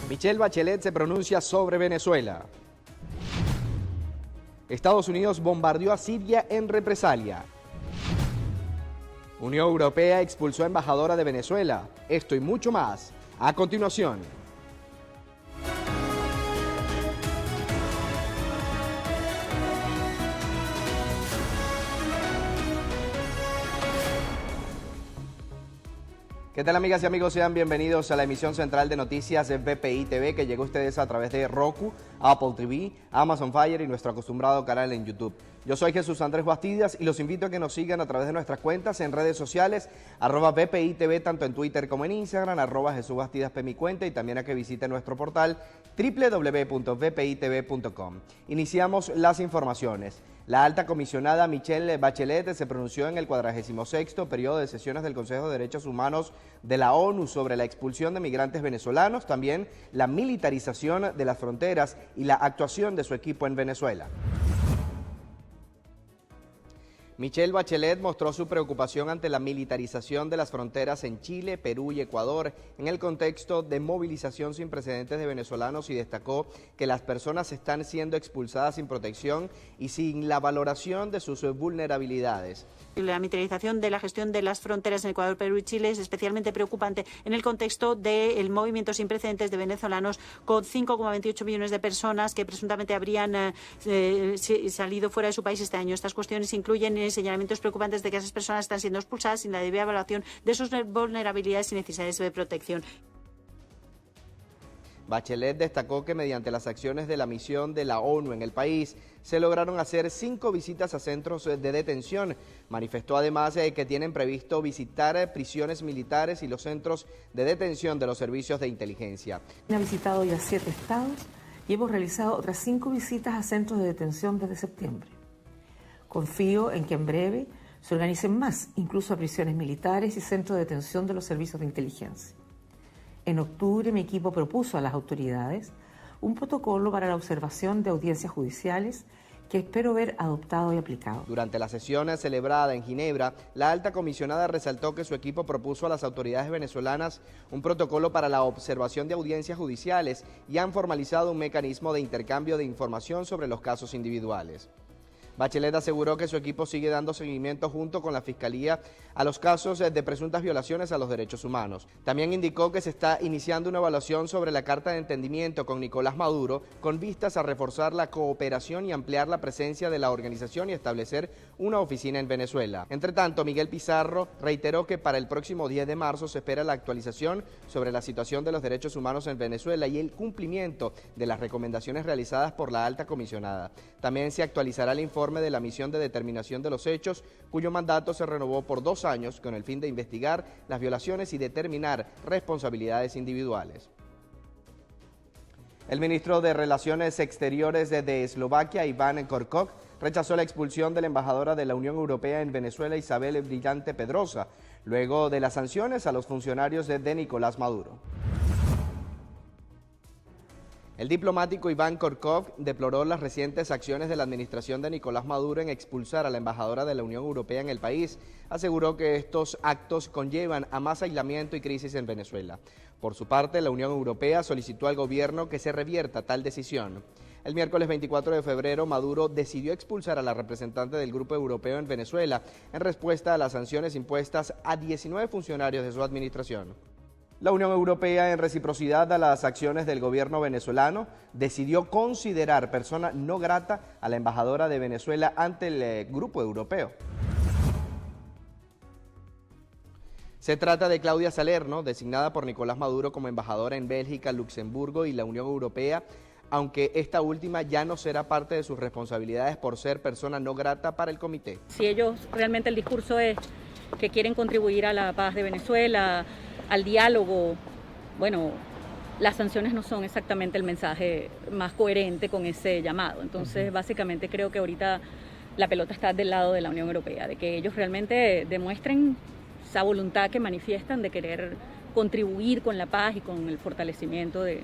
Michelle Bachelet se pronuncia sobre Venezuela. Estados Unidos bombardeó a Siria en represalia. Unión Europea expulsó a embajadora de Venezuela. Esto y mucho más, a continuación. ¿Qué tal, amigas y amigos? Sean bienvenidos a la emisión central de noticias de BPI TV, que llega a ustedes a través de Roku, Apple TV, Amazon Fire y nuestro acostumbrado canal en YouTube. Yo soy Jesús Andrés Bastidas y los invito a que nos sigan a través de nuestras cuentas en redes sociales, @BPI TV, tanto en Twitter como en Instagram, @Jesús Bastidas P, mi cuenta, y también a que visiten nuestro portal www.bpitv.com. Iniciamos las informaciones. La alta comisionada Michelle Bachelet se pronunció en el 46º periodo de sesiones del Consejo de Derechos Humanos de la ONU sobre la expulsión de migrantes venezolanos, también la militarización de las fronteras y la actuación de su equipo en Venezuela. Michelle Bachelet mostró su preocupación ante la militarización de las fronteras en Chile, Perú y Ecuador en el contexto de movilización sin precedentes de venezolanos y destacó que las personas están siendo expulsadas sin protección y sin la valoración de sus vulnerabilidades. La militarización de la gestión de las fronteras en Ecuador, Perú y Chile es especialmente preocupante en el contexto del movimiento sin precedentes de venezolanos, con 5,28 millones de personas que presuntamente habrían salido fuera de su país este año. Estas cuestiones incluyen señalamientos preocupantes de que esas personas están siendo expulsadas sin la debida evaluación de sus vulnerabilidades y necesidades de protección. Bachelet destacó que mediante las acciones de la misión de la ONU en el país se lograron hacer 5 visitas a centros de detención. Manifestó además que tienen previsto visitar prisiones militares y los centros de detención de los servicios de inteligencia. He visitado ya 7 estados y hemos realizado otras 5 visitas a centros de detención desde septiembre. Confío en que en breve se organicen más, incluso a prisiones militares y centros de detención de los servicios de inteligencia. En octubre, mi equipo propuso a las autoridades un protocolo para la observación de audiencias judiciales que espero ver adoptado y aplicado. Durante la sesión celebrada en Ginebra, la alta comisionada resaltó que su equipo propuso a las autoridades venezolanas un protocolo para la observación de audiencias judiciales y han formalizado un mecanismo de intercambio de información sobre los casos individuales. Bachelet aseguró que su equipo sigue dando seguimiento junto con la Fiscalía a los casos de presuntas violaciones a los derechos humanos. También indicó que se está iniciando una evaluación sobre la Carta de Entendimiento con Nicolás Maduro con vistas a reforzar la cooperación y ampliar la presencia de la organización y establecer una oficina en Venezuela. Entre tanto, Miguel Pizarro reiteró que para el próximo 10 de marzo se espera la actualización sobre la situación de los derechos humanos en Venezuela y el cumplimiento de las recomendaciones realizadas por la alta comisionada. También se actualizará el informe de la misión de determinación de los hechos, cuyo mandato se renovó por 2 años con el fin de investigar las violaciones y determinar responsabilidades individuales. El ministro de Relaciones Exteriores de Eslovaquia, Iván Korčok, rechazó la expulsión de la embajadora de la Unión Europea en Venezuela, Isabel Brillante Pedrosa, luego de las sanciones a los funcionarios de Nicolás Maduro. El diplomático Iván Korčok deploró las recientes acciones de la administración de Nicolás Maduro en expulsar a la embajadora de la Unión Europea en el país. Aseguró que estos actos conllevan a más aislamiento y crisis en Venezuela. Por su parte, la Unión Europea solicitó al gobierno que se revierta tal decisión. El miércoles 24 de febrero, Maduro decidió expulsar a la representante del Grupo Europeo en Venezuela en respuesta a las sanciones impuestas a 19 funcionarios de su administración. La Unión Europea, en reciprocidad a las acciones del gobierno venezolano, decidió considerar persona no grata a la embajadora de Venezuela ante el Grupo Europeo. Se trata de Claudia Salerno, designada por Nicolás Maduro como embajadora en Bélgica, Luxemburgo y la Unión Europea, aunque esta última ya no será parte de sus responsabilidades por ser persona no grata para el comité. Si ellos realmente el discurso es que quieren contribuir a la paz de Venezuela, al diálogo, bueno, las sanciones no son exactamente el mensaje más coherente con ese llamado. Entonces, básicamente creo que ahorita la pelota está del lado de la Unión Europea, de que ellos realmente demuestren esa voluntad que manifiestan de querer contribuir con la paz y con el fortalecimiento de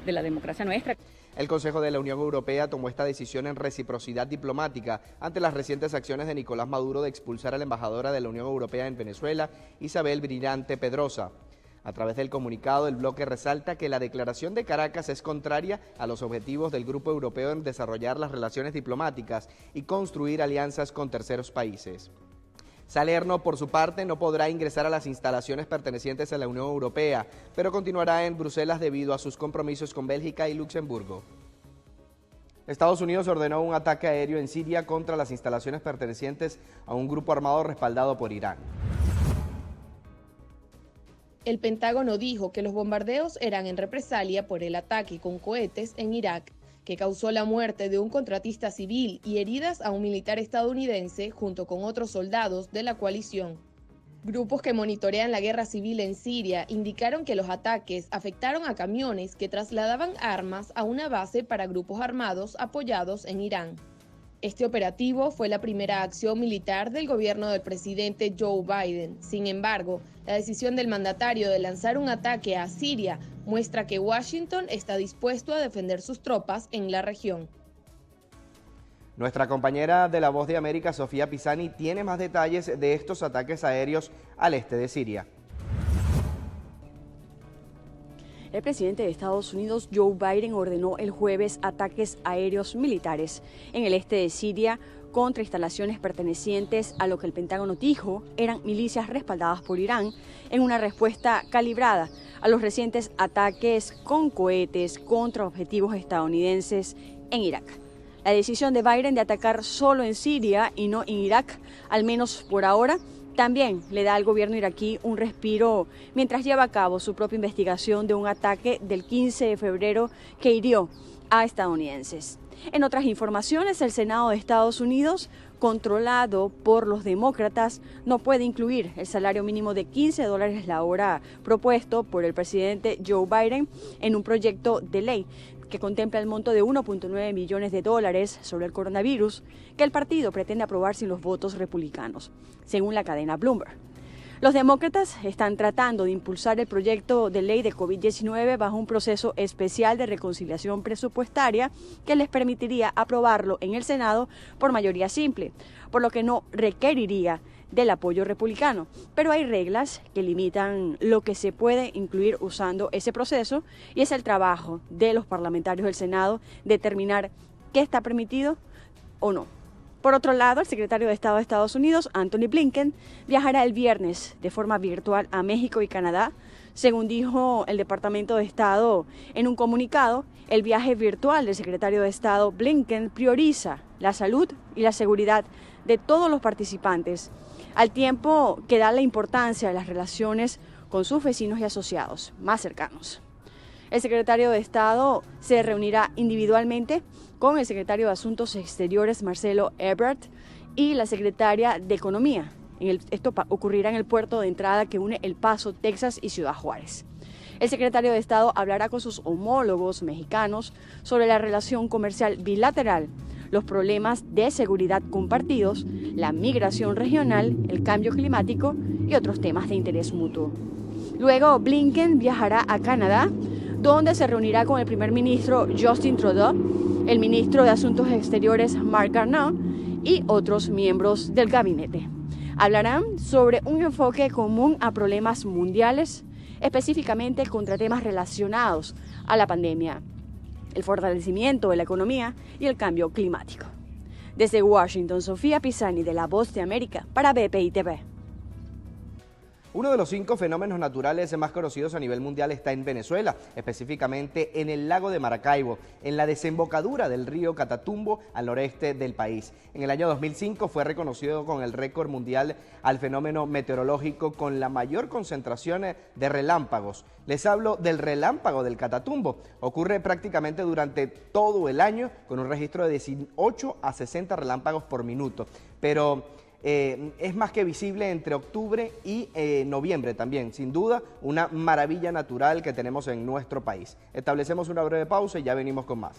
la democracia nuestra. El Consejo de la Unión Europea tomó esta decisión en reciprocidad diplomática ante las recientes acciones de Nicolás Maduro de expulsar a la embajadora de la Unión Europea en Venezuela, Isabel Brillante Pedrosa. A través del comunicado, el bloque resalta que la declaración de Caracas es contraria a los objetivos del Grupo Europeo en desarrollar las relaciones diplomáticas y construir alianzas con terceros países. Salerno, por su parte, no podrá ingresar a las instalaciones pertenecientes a la Unión Europea, pero continuará en Bruselas debido a sus compromisos con Bélgica y Luxemburgo. Estados Unidos ordenó un ataque aéreo en Siria contra las instalaciones pertenecientes a un grupo armado respaldado por Irán. El Pentágono dijo que los bombardeos eran en represalia por el ataque con cohetes en Irak, que causó la muerte de un contratista civil y heridas a un militar estadounidense junto con otros soldados de la coalición. Grupos que monitorean la guerra civil en Siria indicaron que los ataques afectaron a camiones que trasladaban armas a una base para grupos armados apoyados en Irán. Este operativo fue la primera acción militar del gobierno del presidente Joe Biden. Sin embargo, la decisión del mandatario de lanzar un ataque a Siria muestra que Washington está dispuesto a defender sus tropas en la región. Nuestra compañera de La Voz de América, Sofía Pisani, tiene más detalles de estos ataques aéreos al este de Siria. El presidente de Estados Unidos, Joe Biden, ordenó el jueves ataques aéreos militares en el este de Siria contra instalaciones pertenecientes a lo que el Pentágono dijo eran milicias respaldadas por Irán en una respuesta calibrada a los recientes ataques con cohetes contra objetivos estadounidenses en Irak. La decisión de Biden de atacar solo en Siria y no en Irak, al menos por ahora, también le da al gobierno iraquí un respiro mientras lleva a cabo su propia investigación de un ataque del 15 de febrero que hirió a estadounidenses. En otras informaciones, el Senado de Estados Unidos, controlado por los demócratas, no puede incluir el salario mínimo de $15 la hora propuesto por el presidente Joe Biden en un proyecto de ley que contempla el monto de $1.9 millones sobre el coronavirus que el partido pretende aprobar sin los votos republicanos, según la cadena Bloomberg. Los demócratas están tratando de impulsar el proyecto de ley de COVID-19 bajo un proceso especial de reconciliación presupuestaria que les permitiría aprobarlo en el Senado por mayoría simple, por lo que no requeriría del apoyo republicano, pero hay reglas que limitan lo que se puede incluir usando ese proceso y es el trabajo de los parlamentarios del Senado determinar qué está permitido o no. Por otro lado, el secretario de Estado de Estados Unidos, Antony Blinken, viajará el viernes de forma virtual a México y Canadá. Según dijo el Departamento de Estado en un comunicado, el viaje virtual del secretario de Estado Blinken prioriza la salud y la seguridad de todos los participantes, al tiempo que da la importancia de las relaciones con sus vecinos y asociados más cercanos. El secretario de Estado se reunirá individualmente con el secretario de Asuntos Exteriores, Marcelo Ebrard, y la secretaria de Economía. Esto ocurrirá en el puerto de entrada que une El Paso, Texas y Ciudad Juárez. El secretario de Estado hablará con sus homólogos mexicanos sobre la relación comercial bilateral, los problemas de seguridad compartidos, la migración regional, el cambio climático y otros temas de interés mutuo. Luego, Blinken viajará a Canadá, donde se reunirá con el primer ministro Justin Trudeau, el ministro de Asuntos Exteriores Marc Garneau y otros miembros del gabinete. Hablarán sobre un enfoque común a problemas mundiales, específicamente contra temas relacionados a la pandemia, el fortalecimiento de la economía y el cambio climático. Desde Washington, Sofía Pisani, de La Voz de América, para BPI TV. Uno de los 5 fenómenos naturales más conocidos a nivel mundial está en Venezuela, específicamente en el lago de Maracaibo, en la desembocadura del río Catatumbo al noreste del país. En el año 2005 fue reconocido con el récord mundial al fenómeno meteorológico con la mayor concentración de relámpagos. Les hablo del relámpago del Catatumbo. Ocurre prácticamente durante todo el año con un registro de 18 a 60 relámpagos por minuto, pero es más que visible entre octubre y noviembre también. Sin duda, una maravilla natural que tenemos en nuestro país. Establecemos una breve pausa y ya venimos con más.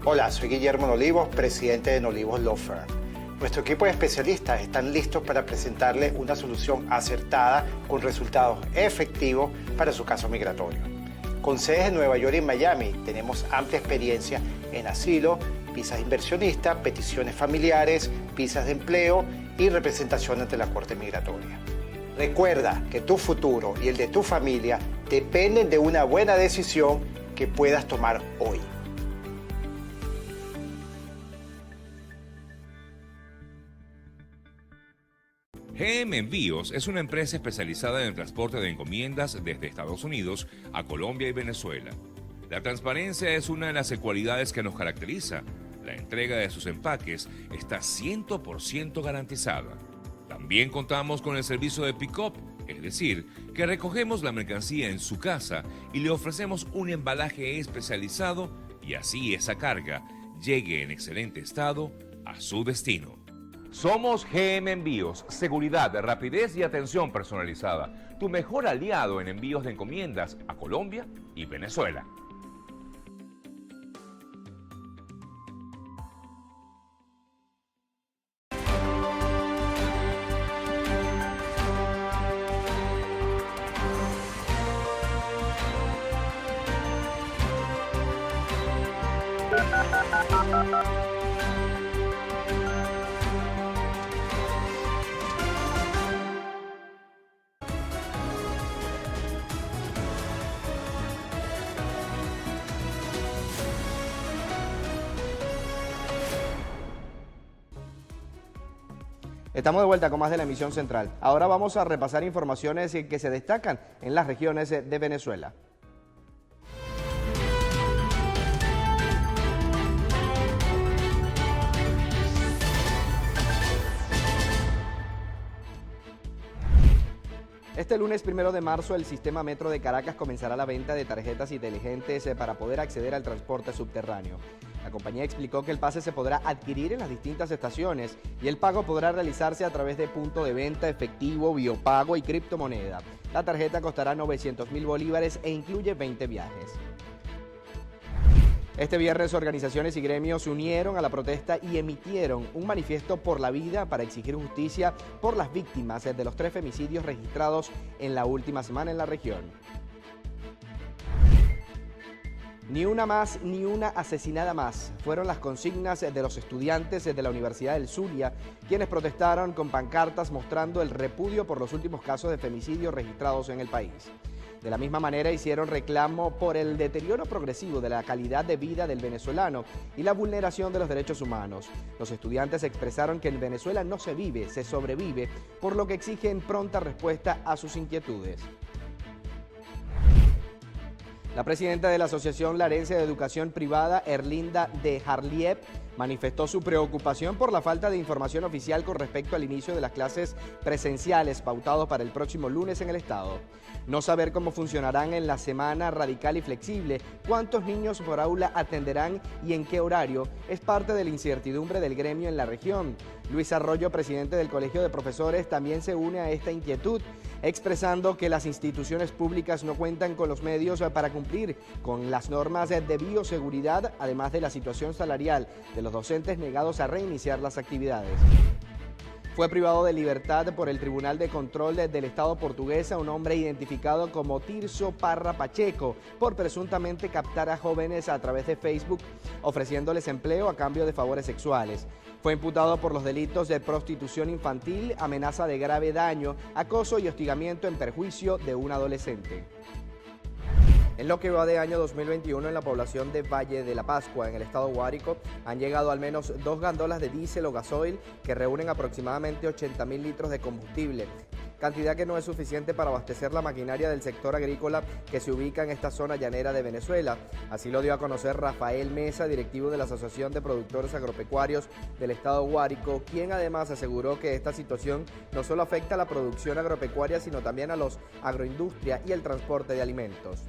Hola, soy Guillermo Nolivos, presidente de Nolivos Law Firm. Nuestro equipo de especialistas están listos para presentarle una solución acertada con resultados efectivos para su caso migratorio. Con sedes en Nueva York y Miami, tenemos amplia experiencia en asilo, visas inversionistas, peticiones familiares, visas de empleo y representación ante la Corte Migratoria. Recuerda que tu futuro y el de tu familia dependen de una buena decisión que puedas tomar hoy. GM Envíos es una empresa especializada en el transporte de encomiendas desde Estados Unidos a Colombia y Venezuela. La transparencia es una de las cualidades que nos caracteriza. La entrega de sus empaques está 100% garantizada. También contamos con el servicio de pick-up, es decir, que recogemos la mercancía en su casa y le ofrecemos un embalaje especializado y así esa carga llegue en excelente estado a su destino. Somos GM Envíos, seguridad, rapidez y atención personalizada. Tu mejor aliado en envíos de encomiendas a Colombia y Venezuela. Estamos de vuelta con más de la emisión central. Ahora vamos a repasar informaciones que se destacan en las regiones de Venezuela. Este lunes 1 de marzo el sistema Metro de Caracas comenzará la venta de tarjetas inteligentes para poder acceder al transporte subterráneo. La compañía explicó que el pase se podrá adquirir en las distintas estaciones y el pago podrá realizarse a través de punto de venta, efectivo, biopago y criptomoneda. La tarjeta costará 900.000 bolívares e incluye 20 viajes. Este viernes organizaciones y gremios se unieron a la protesta y emitieron un manifiesto por la vida para exigir justicia por las víctimas de los 3 femicidios registrados en la última semana en la región. Ni una más, ni una asesinada más. Fueron las consignas de los estudiantes de la Universidad del Zulia, quienes protestaron con pancartas mostrando el repudio por los últimos casos de femicidio registrados en el país. De la misma manera hicieron reclamo por el deterioro progresivo de la calidad de vida del venezolano y la vulneración de los derechos humanos. Los estudiantes expresaron que en Venezuela no se vive, se sobrevive, por lo que exigen pronta respuesta a sus inquietudes. La presidenta de la Asociación Larense de Educación Privada, Erlinda de Harliep, manifestó su preocupación por la falta de información oficial con respecto al inicio de las clases presenciales pautados para el próximo lunes en el estado. No saber cómo funcionarán en la semana radical y flexible, cuántos niños por aula atenderán y en qué horario, es parte de la incertidumbre del gremio en la región. Luis Arroyo, presidente del Colegio de Profesores, también se une a esta inquietud, expresando que las instituciones públicas no cuentan con los medios para cumplir con las normas de bioseguridad, además de la situación salarial de los docentes negados a reiniciar las actividades. Fue privado de libertad por el Tribunal de Control del Estado portugués a un hombre identificado como Tirso Parra Pacheco por presuntamente captar a jóvenes a través de Facebook ofreciéndoles empleo a cambio de favores sexuales. Fue imputado por los delitos de prostitución infantil, amenaza de grave daño, acoso y hostigamiento en perjuicio de un adolescente. En lo que va de año 2021 en la población de Valle de la Pascua, en el estado Guárico, han llegado al menos 2 gandolas de diésel o gasoil que reúnen aproximadamente 80.000 litros de combustible, cantidad que no es suficiente para abastecer la maquinaria del sector agrícola que se ubica en esta zona llanera de Venezuela. Así lo dio a conocer Rafael Mesa, directivo de la Asociación de Productores Agropecuarios del estado Guárico, quien además aseguró que esta situación no solo afecta a la producción agropecuaria, sino también a los agroindustria y el transporte de alimentos.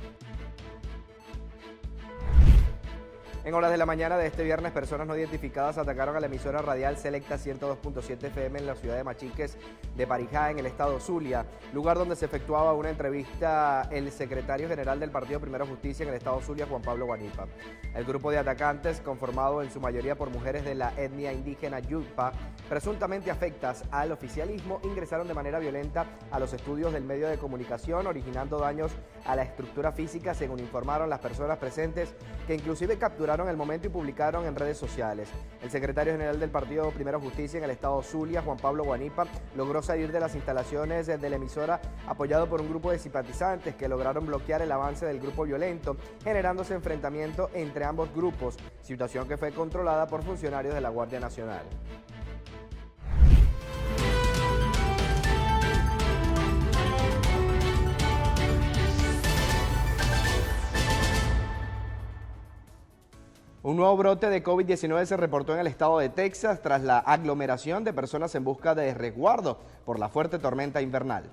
En horas de la mañana de este viernes, personas no identificadas atacaron a la emisora radial Selecta 102.7 FM en la ciudad de Machiques de Parijá, en el estado Zulia, lugar donde se efectuaba una entrevista el secretario general del Partido Primero Justicia en el estado Zulia, Juan Pablo Guanipa. El grupo de atacantes, conformado en su mayoría por mujeres de la etnia indígena Yupa, presuntamente afectas al oficialismo, ingresaron de manera violenta a los estudios del medio de comunicación, originando daños a la estructura física, según informaron las personas presentes, que inclusive capturaron el momento y publicaron en redes sociales. El secretario general del Partido Primero Justicia en el estado Zulia, Juan Pablo Guanipa, logró salir de las instalaciones de la emisora apoyado por un grupo de simpatizantes que lograron bloquear el avance del grupo violento, generándose enfrentamiento entre ambos grupos, situación que fue controlada por funcionarios de la Guardia Nacional. Un nuevo brote de COVID-19 se reportó en el estado de Texas tras la aglomeración de personas en busca de resguardo por la fuerte tormenta invernal.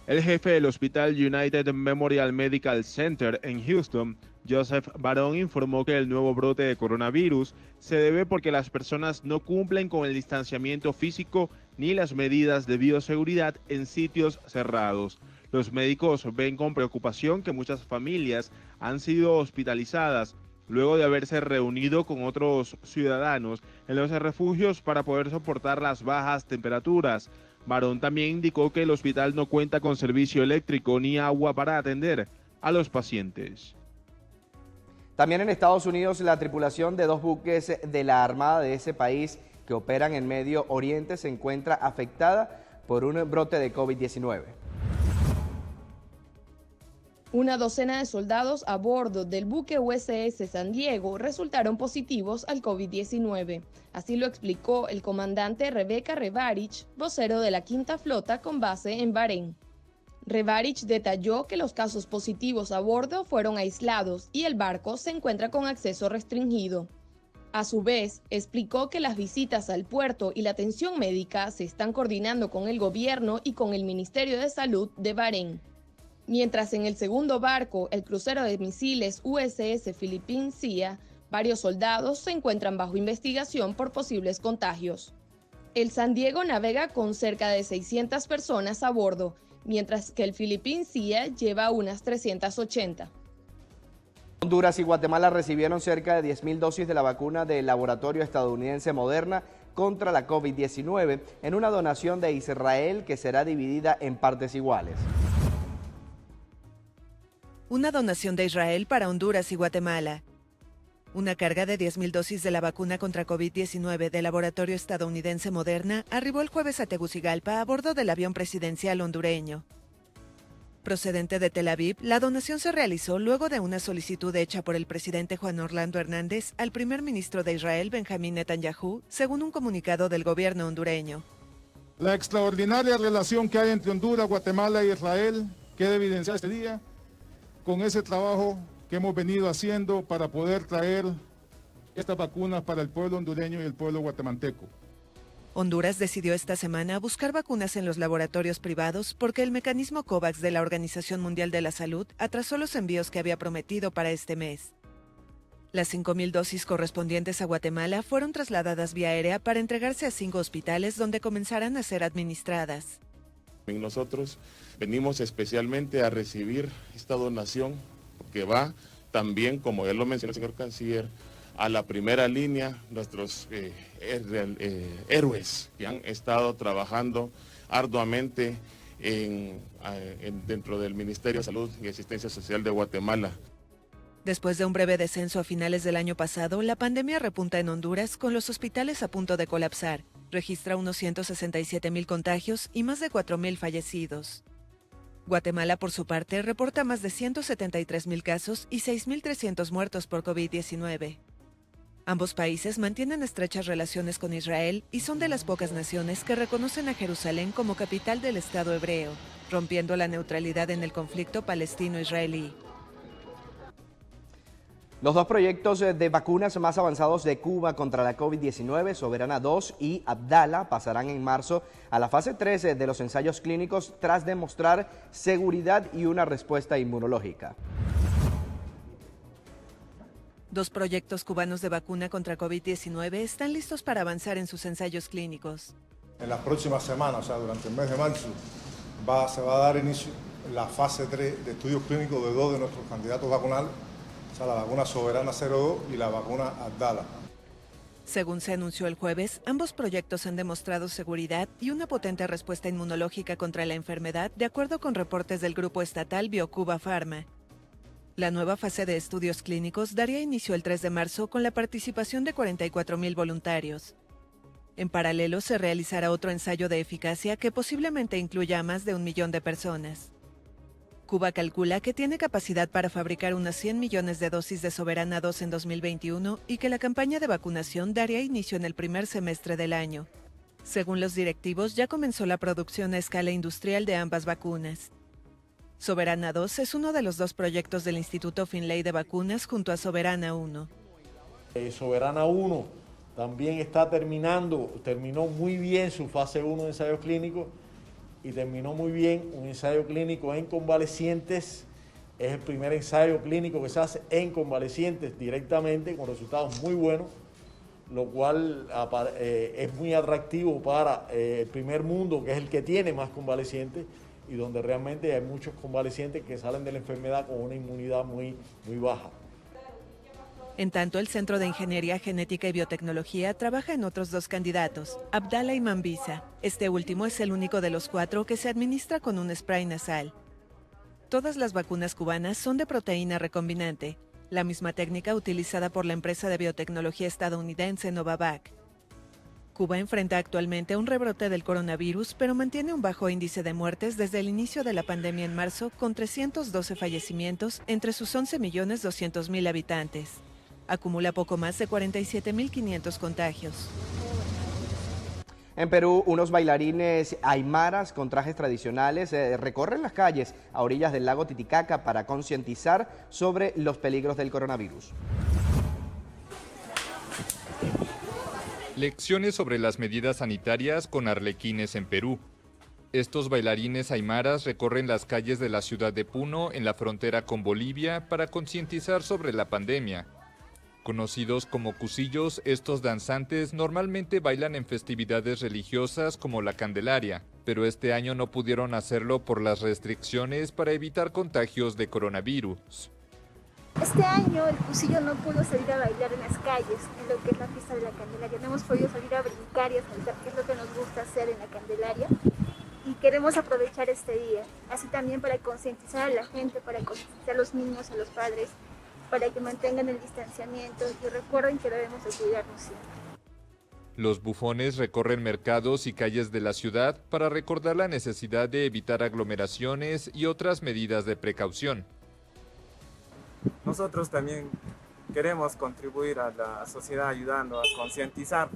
El jefe del Hospital United Memorial Medical Center en Houston, Joseph Barón, informó que el nuevo brote de coronavirus se debe porque las personas no cumplen con el distanciamiento físico ni las medidas de bioseguridad en sitios cerrados. Los médicos ven con preocupación que muchas familias han sido hospitalizadas luego de haberse reunido con otros ciudadanos en los refugios para poder soportar las bajas temperaturas. Barón también indicó que el hospital no cuenta con servicio eléctrico ni agua para atender a los pacientes. También en Estados Unidos, la tripulación de 2 buques de la Armada de ese país que operan en Medio Oriente se encuentra afectada por un brote de COVID-19. Una docena de soldados a bordo del buque USS San Diego resultaron positivos al COVID-19. Así lo explicó el comandante Rebecca Rebarich, vocero de la Quinta Flota con base en Bahrein. Rebarich detalló que los casos positivos a bordo fueron aislados y el barco se encuentra con acceso restringido. A su vez, explicó que las visitas al puerto y la atención médica se están coordinando con el gobierno y con el Ministerio de Salud de Bahrein. Mientras en el segundo barco, el crucero de misiles USS Philippine Sea, varios soldados se encuentran bajo investigación por posibles contagios. El San Diego navega con cerca de 600 personas a bordo, mientras que el Philippine Sea lleva unas 380. Honduras y Guatemala recibieron cerca de 10.000 dosis de la vacuna del laboratorio estadounidense Moderna contra la COVID-19 en una donación de Israel que será dividida en partes iguales. Una donación de Israel para Honduras y Guatemala. Una carga de 10.000 dosis de la vacuna contra COVID-19 del laboratorio estadounidense Moderna arribó el jueves a Tegucigalpa a bordo del avión presidencial hondureño. Procedente de Tel Aviv, la donación se realizó luego de una solicitud hecha por el presidente Juan Orlando Hernández al primer ministro de Israel, Benjamín Netanyahu, según un comunicado del gobierno hondureño. La extraordinaria relación que hay entre Honduras, Guatemala e Israel queda evidenciada este día con ese trabajo que hemos venido haciendo para poder traer estas vacunas para el pueblo hondureño y el pueblo guatemalteco. Honduras decidió esta semana buscar vacunas en los laboratorios privados porque el mecanismo COVAX de la Organización Mundial de la Salud atrasó los envíos que había prometido para este mes. Las 5.000 dosis correspondientes a Guatemala fueron trasladadas vía aérea para entregarse a 5 hospitales donde comenzarán a ser administradas. Nosotros venimos especialmente a recibir esta donación que va también, como ya lo mencionó el señor canciller, a la primera línea, nuestros héroes que han estado trabajando arduamente dentro del Ministerio de Salud y Asistencia Social de Guatemala. Después de un breve descenso a finales del año pasado, la pandemia repunta en Honduras con los hospitales a punto de colapsar. Registra unos 167.000 contagios y más de 4.000 fallecidos. Guatemala, por su parte, reporta más de 173.000 casos y 6.300 muertos por COVID-19. Ambos países mantienen estrechas relaciones con Israel y son de las pocas naciones que reconocen a Jerusalén como capital del Estado hebreo, rompiendo la neutralidad en el conflicto palestino-israelí. Los 2 proyectos de vacunas más avanzados de Cuba contra la COVID-19, Soberana 2 y Abdala, pasarán en marzo a la fase 3 de los ensayos clínicos tras demostrar seguridad y una respuesta inmunológica. 2 proyectos cubanos de vacuna contra COVID-19 están listos para avanzar en sus ensayos clínicos. En las próximas semanas, o sea, durante el mes de marzo, se va a dar inicio la fase 3 de estudios clínicos de 2 de nuestros candidatos vacunales, o sea, la vacuna Soberana 02 y la vacuna Abdala. Según se anunció el jueves, ambos proyectos han demostrado seguridad y una potente respuesta inmunológica contra la enfermedad, de acuerdo con reportes del grupo estatal BioCuba Pharma. La nueva fase de estudios clínicos daría inicio el 3 de marzo con la participación de 44,000 voluntarios. En paralelo, se realizará otro ensayo de eficacia que posiblemente incluya a más de 1 millón de personas. Cuba calcula que tiene capacidad para fabricar unas 100 millones de dosis de Soberana 2 en 2021 y que la campaña de vacunación daría inicio en el primer semestre del año. Según los directivos, ya comenzó la producción a escala industrial de ambas vacunas. Soberana 2 es uno de los 2 proyectos del Instituto Finlay de Vacunas junto a Soberana 1. Soberana 1 también terminó muy bien su fase 1 de ensayos clínicos y terminó muy bien un ensayo clínico en convalecientes. Es el primer ensayo clínico que se hace en convalecientes directamente con resultados muy buenos, lo cual es muy atractivo para el primer mundo, que es el que tiene más convalecientes y donde realmente hay muchos convalecientes que salen de la enfermedad con una inmunidad muy baja. En tanto, el Centro de Ingeniería Genética y Biotecnología trabaja en otros 2 candidatos, Abdala y Mambisa. Este último es el único de los 4 que se administra con un spray nasal. Todas las vacunas cubanas son de proteína recombinante, la misma técnica utilizada por la empresa de biotecnología estadounidense Novavax. Cuba enfrenta actualmente un rebrote del coronavirus, pero mantiene un bajo índice de muertes desde el inicio de la pandemia en marzo, con 312 fallecimientos entre sus 11.200.000 habitantes. Acumula poco más de 47.500 contagios. En Perú, unos bailarines aymaras con trajes tradicionales recorren las calles a orillas del lago Titicaca para concientizar sobre los peligros del coronavirus. Lecciones sobre las medidas sanitarias con arlequines en Perú. Estos bailarines aymaras recorren las calles de la ciudad de Puno, en la frontera con Bolivia, para concientizar sobre la pandemia. Conocidos como cusillos, estos danzantes normalmente bailan en festividades religiosas como la Candelaria, pero este año no pudieron hacerlo por las restricciones para evitar contagios de coronavirus. Este año el cusillo no pudo salir a bailar en las calles, en lo que es la fiesta de la Candelaria. No hemos podido salir a brincar y a saltar, que es lo que nos gusta hacer en la Candelaria. Y queremos aprovechar este día, así también para concientizar a la gente, para concientizar a los niños, a los padres, para que mantengan el distanciamiento y recuerden que debemos de cuidarnos siempre. Los bufones recorren mercados y calles de la ciudad para recordar la necesidad de evitar aglomeraciones y otras medidas de precaución. Nosotros también queremos contribuir a la sociedad ayudando a concientizar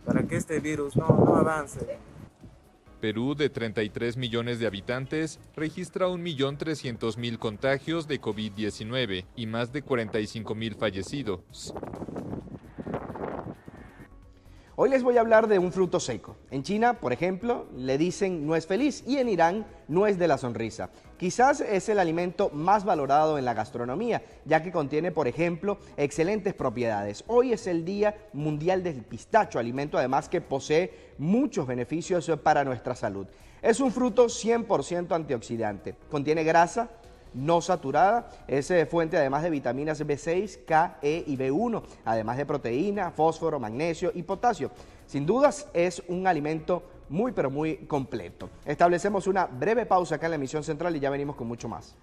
para que este virus no avance. Perú, de 33 millones de habitantes, registra 1.300.000 contagios de COVID-19 y más de 45.000 fallecidos. Hoy les voy a hablar de un fruto seco. En China, por ejemplo, le dicen nuez feliz y en Irán, nuez de la sonrisa. Quizás es el alimento más valorado en la gastronomía, ya que contiene, por ejemplo, excelentes propiedades. Hoy es el Día Mundial del Pistacho, alimento además que posee muchos beneficios para nuestra salud. Es un fruto 100% antioxidante. Contiene grasa no saturada, es fuente además de vitaminas B6, K, E y B1, además de proteína, fósforo, magnesio y potasio. Sin dudas es un alimento muy pero muy completo. Establecemos una breve pausa acá en la emisión central y ya venimos con mucho más.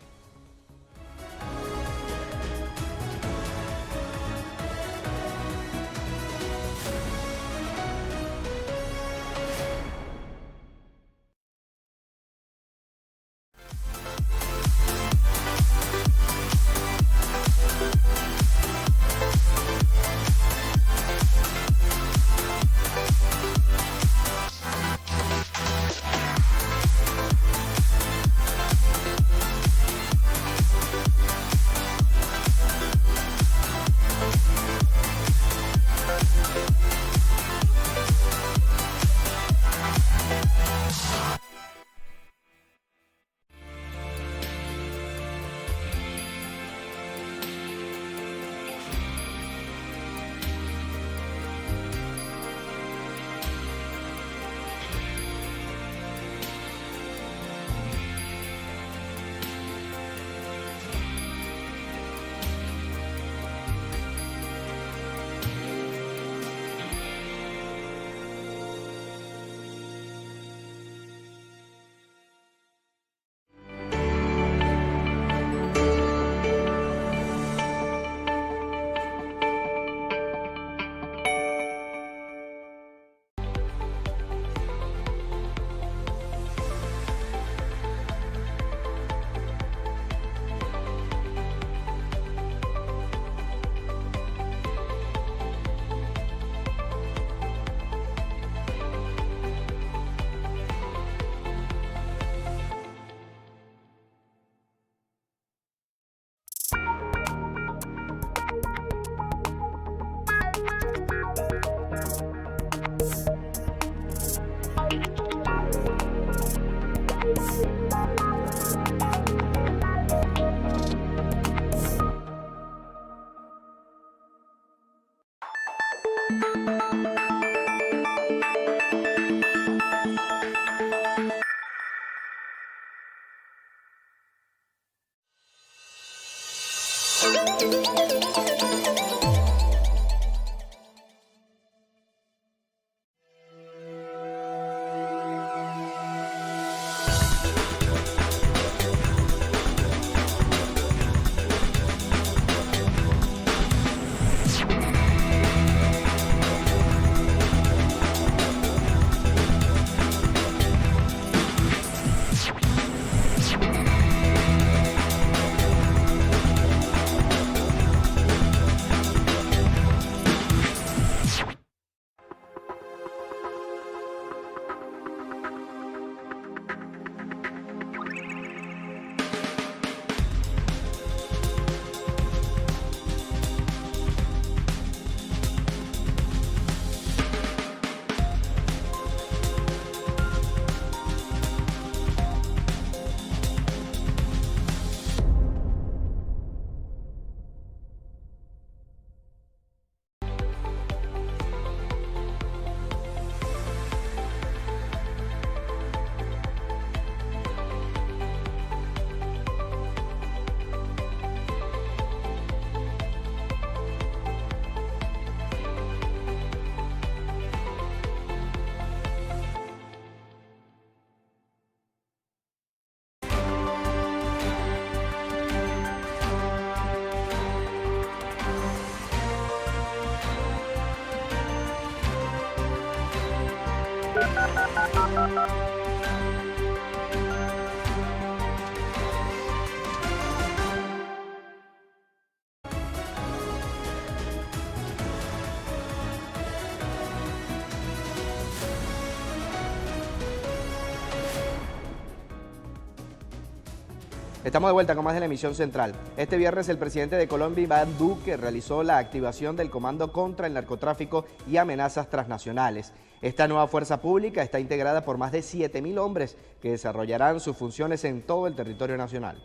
Estamos de vuelta con más de la emisión central. Este viernes el presidente de Colombia, Iván Duque, realizó la activación del Comando contra el Narcotráfico y Amenazas Transnacionales. Esta nueva fuerza pública está integrada por más de 7.000 hombres que desarrollarán sus funciones en todo el territorio nacional.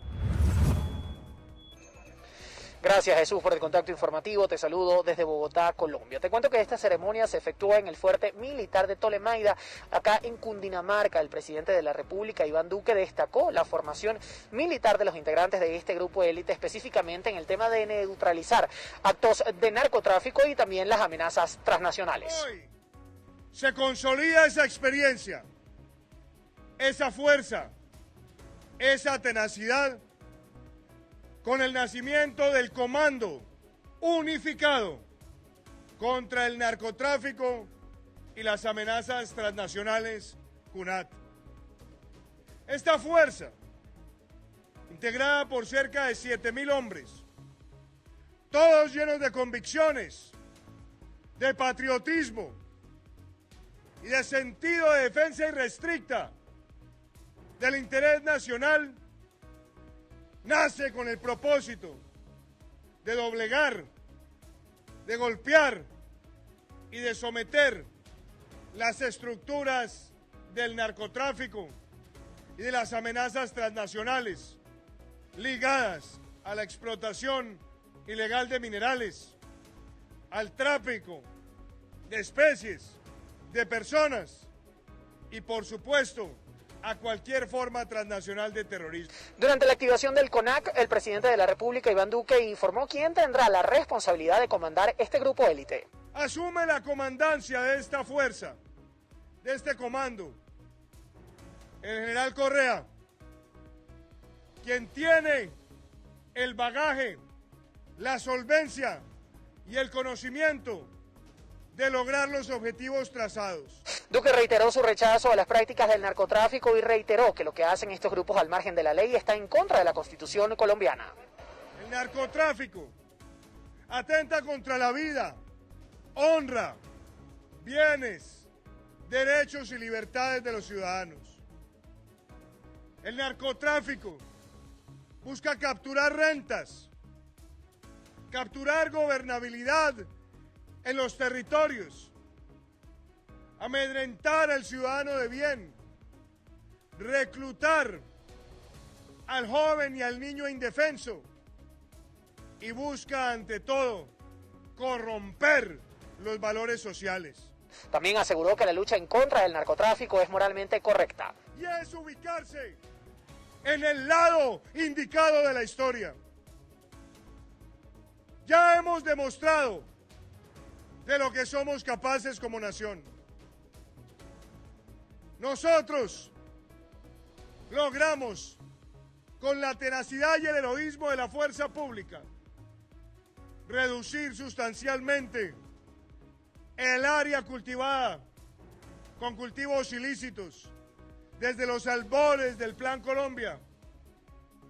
Gracias, Jesús, por el contacto informativo. Te saludo desde Bogotá, Colombia. Te cuento que esta ceremonia se efectúa en el fuerte militar de Tolemaida, acá en Cundinamarca. El presidente de la República, Iván Duque, destacó la formación militar de los integrantes de este grupo de élite, específicamente en el tema de neutralizar actos de narcotráfico y también las amenazas transnacionales. Hoy se consolida esa experiencia, esa fuerza, esa tenacidad, con el nacimiento del Comando Unificado contra el Narcotráfico y las Amenazas Transnacionales, CUNAT. Esta fuerza, integrada por cerca de 7.000 hombres, todos llenos de convicciones, de patriotismo y de sentido de defensa irrestricta del interés nacional, nace con el propósito de doblegar, de golpear y de someter las estructuras del narcotráfico y de las amenazas transnacionales ligadas a la explotación ilegal de minerales, al tráfico de especies, de personas y, por supuesto, a cualquier forma transnacional de terrorismo. Durante la activación del CONAC, el presidente de la República, Iván Duque, informó quién tendrá la responsabilidad de comandar este grupo élite. Asume la comandancia de esta fuerza, de este comando, el general Correa, quien tiene el bagaje, la solvencia y el conocimiento de lograr los objetivos trazados. Duque reiteró su rechazo a las prácticas del narcotráfico y reiteró que lo que hacen estos grupos al margen de la ley está en contra de la Constitución colombiana. El narcotráfico atenta contra la vida, honra, bienes, derechos y libertades de los ciudadanos. El narcotráfico busca capturar rentas, capturar gobernabilidad en los territorios, amedrentar al ciudadano de bien, reclutar al joven y al niño indefenso y busca ante todo corromper los valores sociales. También aseguró que la lucha en contra del narcotráfico es moralmente correcta. Y es ubicarse en el lado indicado de la historia. Ya hemos demostrado de lo que somos capaces como nación. Nosotros logramos, con la tenacidad y el heroísmo de la fuerza pública, reducir sustancialmente el área cultivada con cultivos ilícitos desde los albores del Plan Colombia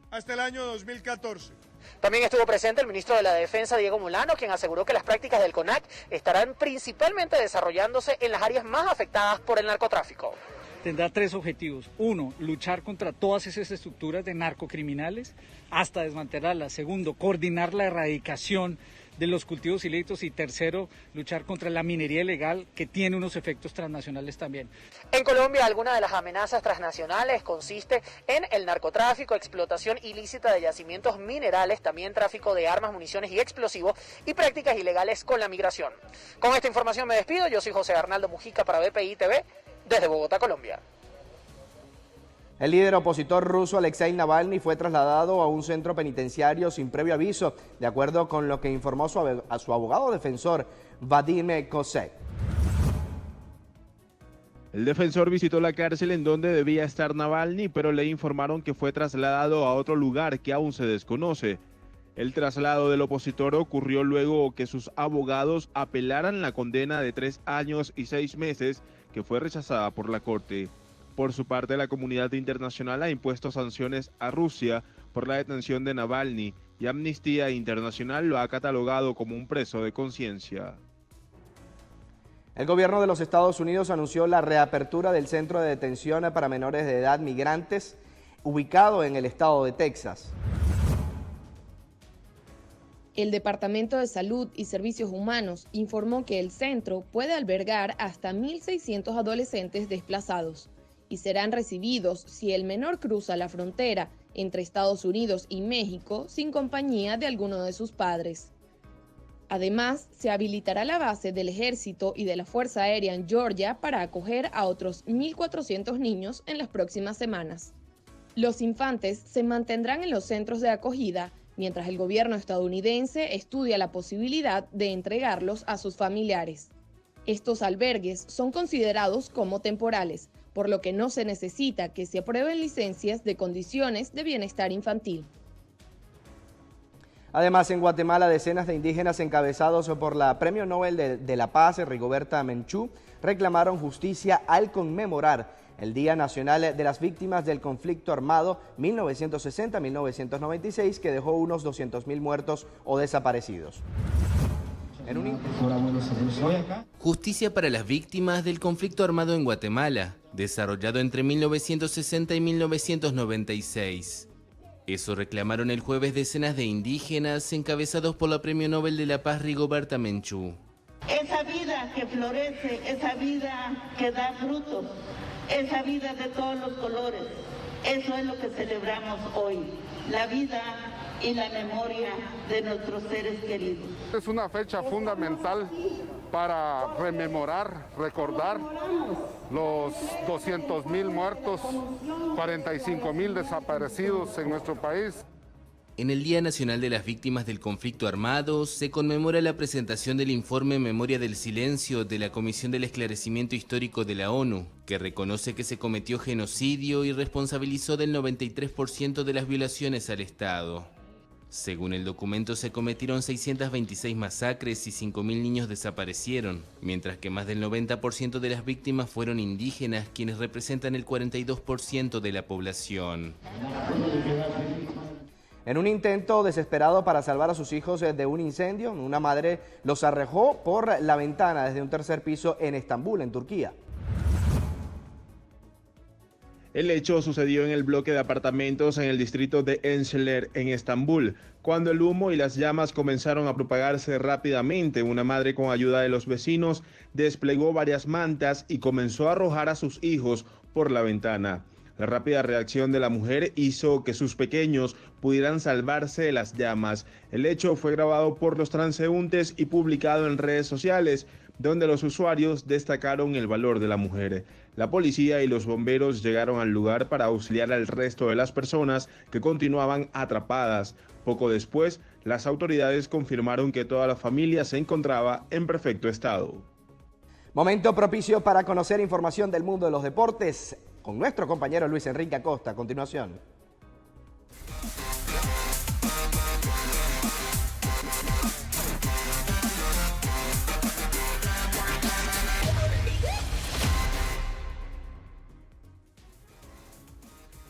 hasta el año 2014. También estuvo presente el ministro de la Defensa, Diego Molano, quien aseguró que las prácticas del CONAC estarán principalmente desarrollándose en las áreas más afectadas por el narcotráfico. Tendrá 3 objetivos. 1, luchar contra todas esas estructuras de narcocriminales hasta desmantelarlas. 2, coordinar la erradicación de los cultivos ilícitos. Y 3, luchar contra la minería ilegal, que tiene unos efectos transnacionales también. En Colombia, alguna de las amenazas transnacionales consiste en el narcotráfico, explotación ilícita de yacimientos minerales, también tráfico de armas, municiones y explosivos y prácticas ilegales con la migración. Con esta información me despido. Yo soy José Arnaldo Mujica para BPI TV desde Bogotá, Colombia. El líder opositor ruso Alexei Navalny fue trasladado a un centro penitenciario sin previo aviso, de acuerdo con lo que informó a su abogado defensor, Vadim Kosek. El defensor visitó la cárcel en donde debía estar Navalny, pero le informaron que fue trasladado a otro lugar que aún se desconoce. El traslado del opositor ocurrió luego que sus abogados apelaran la condena de 3 años y 6 meses que fue rechazada por la Corte. Por su parte, la comunidad internacional ha impuesto sanciones a Rusia por la detención de Navalny y Amnistía Internacional lo ha catalogado como un preso de conciencia. El gobierno de los Estados Unidos anunció la reapertura del centro de detención para menores de edad migrantes ubicado en el estado de Texas. El Departamento de Salud y Servicios Humanos informó que el centro puede albergar hasta 1.600 adolescentes desplazados y serán recibidos si el menor cruza la frontera entre Estados Unidos y México sin compañía de alguno de sus padres. Además, se habilitará la base del Ejército y de la Fuerza Aérea en Georgia para acoger a otros 1.400 niños en las próximas semanas. Los infantes se mantendrán en los centros de acogida, mientras el gobierno estadounidense estudia la posibilidad de entregarlos a sus familiares. Estos albergues son considerados como temporales, por lo que no se necesita que se aprueben licencias de condiciones de bienestar infantil. Además, en Guatemala, decenas de indígenas encabezados por la Premio Nobel de la Paz, Rigoberta Menchú, reclamaron justicia al conmemorar el Día Nacional de las Víctimas del Conflicto Armado 1960-1996, que dejó unos 200.000 muertos o desaparecidos. Justicia para las víctimas del conflicto armado en Guatemala, desarrollado entre 1960 y 1996. Eso reclamaron el jueves decenas de indígenas encabezados por la Premio Nobel de la Paz Rigoberta Menchú. Esa vida que florece, esa vida que da frutos, esa vida de todos los colores, eso es lo que celebramos hoy, la vida y la memoria de nuestros seres queridos. Es una fecha fundamental para rememorar, recordar los 200.000 muertos, 45.000 desaparecidos en nuestro país. En el Día Nacional de las Víctimas del Conflicto Armado se conmemora la presentación del informe Memoria del Silencio de la Comisión del Esclarecimiento Histórico de la ONU, que reconoce que se cometió genocidio y responsabilizó del 93% de las violaciones al Estado. Según el documento, se cometieron 626 masacres y 5.000 niños desaparecieron, mientras que más del 90% de las víctimas fueron indígenas, quienes representan el 42% de la población. En un intento desesperado para salvar a sus hijos de un incendio, una madre los arrojó por la ventana desde un tercer piso en Estambul, en Turquía. El hecho sucedió en el bloque de apartamentos en el distrito de Enşehir, en Estambul. Cuando el humo y las llamas comenzaron a propagarse rápidamente, una madre, con ayuda de los vecinos, desplegó varias mantas y comenzó a arrojar a sus hijos por la ventana. La rápida reacción de la mujer hizo que sus pequeños pudieran salvarse de las llamas. El hecho fue grabado por los transeúntes y publicado en redes sociales, donde los usuarios destacaron el valor de la mujer. La policía y los bomberos llegaron al lugar para auxiliar al resto de las personas que continuaban atrapadas. Poco después, las autoridades confirmaron que toda la familia se encontraba en perfecto estado. Momento propicio para conocer información del mundo de los deportes con nuestro compañero Luis Enrique Acosta. A continuación.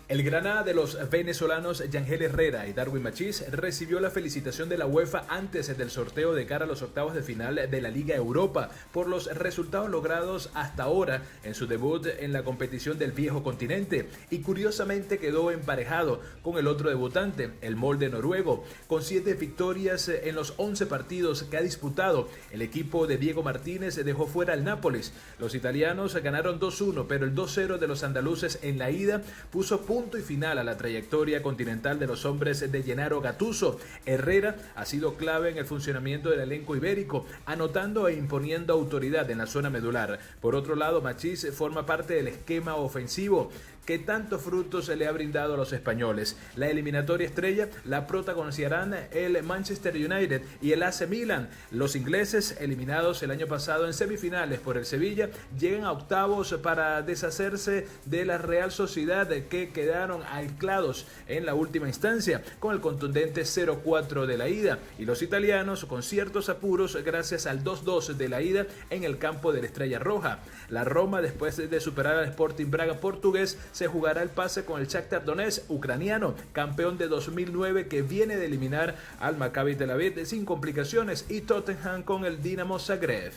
El Granada de los venezolanos Yangel Herrera y Darwin Machís recibió la felicitación de la UEFA antes del sorteo de cara a los octavos de final de la Liga Europa por los resultados logrados hasta ahora en su debut en la competición del viejo continente, y curiosamente quedó emparejado con el otro debutante, el Molde noruego, con 7 victorias en los 11 partidos que ha disputado. El equipo de Diego Martínez dejó fuera al Nápoles. Los italianos ganaron 2-1, pero el 2-0 de los andaluces en la ida puso punto y final a la trayectoria continental de los hombres de Gennaro Gattuso. Herrera ha sido clave en el funcionamiento del elenco ibérico, anotando e imponiendo autoridad en la zona medular. Por otro lado, Machís forma parte del esquema ofensivo que tantos frutos se le ha brindado a los españoles. La eliminatoria estrella la protagonizarán el Manchester United y el AC Milan. Los ingleses, eliminados el año pasado en semifinales por el Sevilla, llegan a octavos para deshacerse de la Real Sociedad, que quedaron anclados en la última instancia con el contundente 0-4 de la ida, y los italianos con ciertos apuros gracias al 2-2 de la ida en el campo de la Estrella Roja. La Roma, después de superar al Sporting Braga portugués, se jugará el pase con el Shakhtar Donetsk ucraniano, campeón de 2009, que viene de eliminar al Maccabi Tel Aviv sin complicaciones, y Tottenham con el Dinamo Zagreb.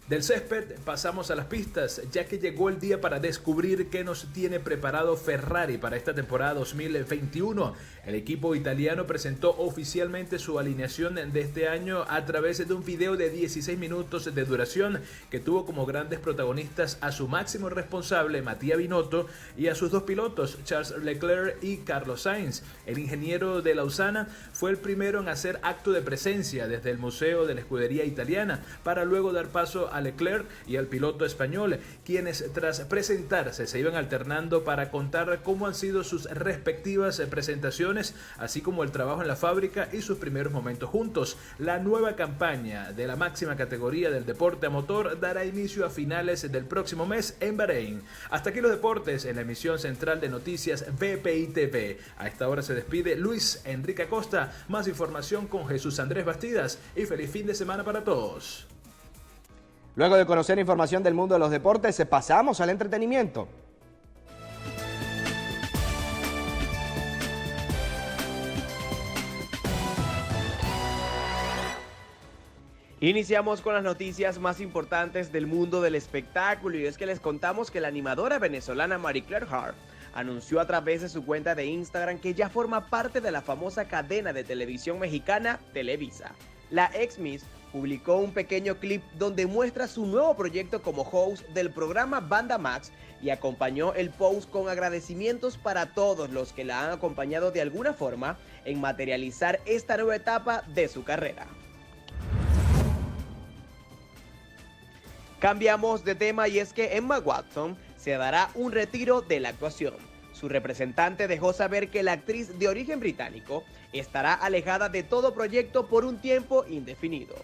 Del césped pasamos a las pistas, ya que llegó el día para descubrir qué nos tiene preparado Ferrari para esta temporada 2021. El equipo italiano presentó oficialmente su alineación de este año a través de un video de 16 minutos de duración que tuvo como grandes protagonistas a su máximo responsable, Mattia Binotto, y a sus dos pilotos, Charles Leclerc y Carlos Sainz. El ingeniero de Lausana fue el primero en hacer acto de presencia desde el Museo de la Escudería Italiana, para luego dar paso a Leclerc y al piloto español, quienes tras presentarse se iban alternando para contar cómo han sido sus respectivas presentaciones, así como el trabajo en la fábrica y sus primeros momentos juntos. La nueva campaña de la máxima categoría del deporte a motor dará inicio a finales del próximo mes en Bahrein. Hasta aquí los deportes en la emisión central de noticias VPI TV. A esta hora se despide Luis Enrique Acosta. Más información con Jesús Andrés Bastidas, y feliz fin de semana para todos. Luego de conocer información del mundo de los deportes, pasamos al entretenimiento. Iniciamos con las noticias más importantes del mundo del espectáculo, y es que les contamos que la animadora venezolana Marie Claire Hart anunció a través de su cuenta de Instagram que ya forma parte de la famosa cadena de televisión mexicana Televisa. La ex Miss publicó un pequeño clip donde muestra su nuevo proyecto como host del programa Banda Max, y acompañó el post con agradecimientos para todos los que la han acompañado de alguna forma en materializar esta nueva etapa de su carrera. Cambiamos de tema, y es que Emma Watson se dará un retiro de la actuación. Su representante dejó saber que la actriz de origen británico estará alejada de todo proyecto por un tiempo indefinido.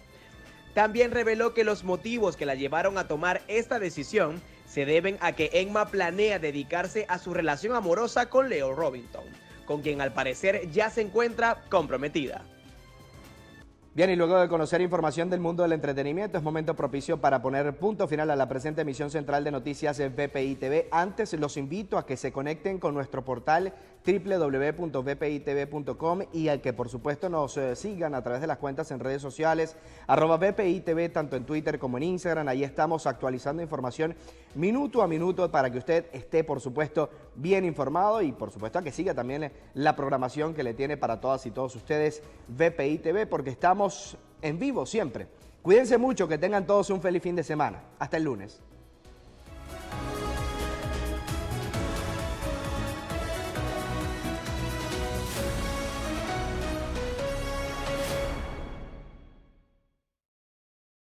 También reveló que los motivos que la llevaron a tomar esta decisión se deben a que Emma planea dedicarse a su relación amorosa con Leo Robinson, con quien al parecer ya se encuentra comprometida. Bien, y luego de conocer información del mundo del entretenimiento, es momento propicio para poner punto final a la presente emisión central de noticias en VPI TV. Antes, los invito a que se conecten con nuestro portal www.vpitv.com, y a que por supuesto nos sigan a través de las cuentas en redes sociales, @VPITV, tanto en Twitter como en Instagram. Ahí estamos actualizando información minuto a minuto para que usted esté por supuesto bien informado, y por supuesto a que siga también la programación que le tiene para todas y todos ustedes VPI TV, porque estamos en vivo siempre. Cuídense mucho, que tengan todos un feliz fin de semana. Hasta el lunes.